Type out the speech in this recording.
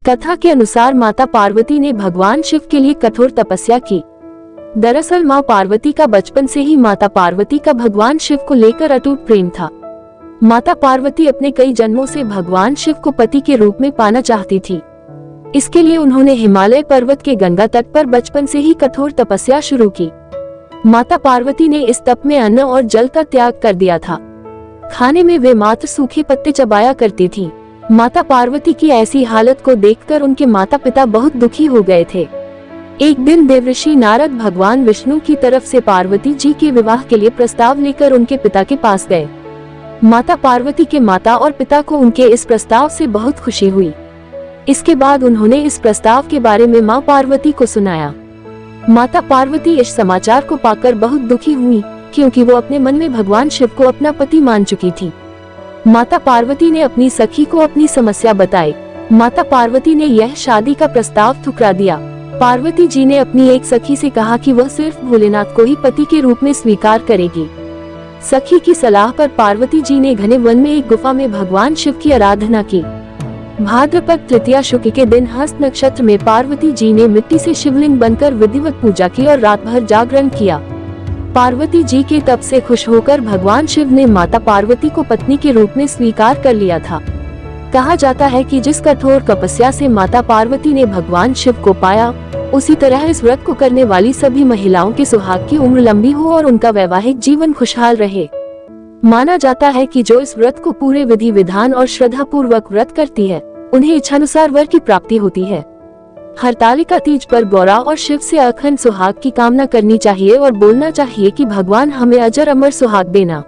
कथा के अनुसार माता पार्वती ने भगवान शिव के लिए कठोर तपस्या की। दरअसल माँ पार्वती का बचपन से ही माता पार्वती का भगवान शिव को लेकर अटूट प्रेम था। माता पार्वती अपने कई जन्मों से भगवान शिव को पति के रूप में पाना चाहती थी। इसके लिए उन्होंने हिमालय पर्वत के गंगा तट पर बचपन से ही कठोर तपस्या शुरू की। माता पार्वती ने इस तप में अन्न और जल का त्याग कर दिया था। खाने में वे मात्र सूखे पत्ते चबाया करती थीं। माता पार्वती की ऐसी हालत को देखकर उनके माता पिता बहुत दुखी हो गए थे। एक दिन देवऋषि नारद भगवान विष्णु की तरफ से पार्वती जी के विवाह के लिए प्रस्ताव लेकर उनके पिता के पास गए। माता पार्वती के माता और पिता को उनके इस प्रस्ताव से बहुत खुशी हुई। इसके बाद उन्होंने इस प्रस्ताव के बारे में माँ पार्वती को सुनाया। माता पार्वती इस समाचार को पाकर बहुत दुखी हुई, क्योंकि वो अपने मन में भगवान शिव को अपना पति मान चुकी थी। माता पार्वती ने अपनी सखी को अपनी समस्या बताई। माता पार्वती ने यह शादी का प्रस्ताव ठुकरा दिया। पार्वती जी ने अपनी एक सखी से कहा कि वह सिर्फ भोलेनाथ को ही पति के रूप में स्वीकार करेगी। सखी की सलाह पर पार्वती जी ने घने वन में एक गुफा में भगवान शिव की आराधना की। भाद्रपद तृतीया शुक्ल के दिन हस्त नक्षत्र में पार्वती जी ने मिट्टी से शिवलिंग बनकर विधिवत पूजा की और रात भर जागरण किया। पार्वती जी के तप से खुश होकर भगवान शिव ने माता पार्वती को पत्नी के रूप में स्वीकार कर लिया था। कहा जाता है कि जिस कठोर तपस्या से माता पार्वती ने भगवान शिव को पाया, उसी तरह इस व्रत को करने वाली सभी महिलाओं के सुहाग की उम्र लंबी हो और उनका वैवाहिक जीवन खुशहाल रहे। माना जाता है कि जो इस व्रत को पूरे विधि विधान और श्रद्धा पूर्वक व्रत करती है, उन्हें इच्छानुसार वर की प्राप्ति होती है। हरतालिका तीज पर गौरा और शिव से अखंड सुहाग की कामना करनी चाहिए और बोलना चाहिए कि भगवान हमें अजर अमर सुहाग देना।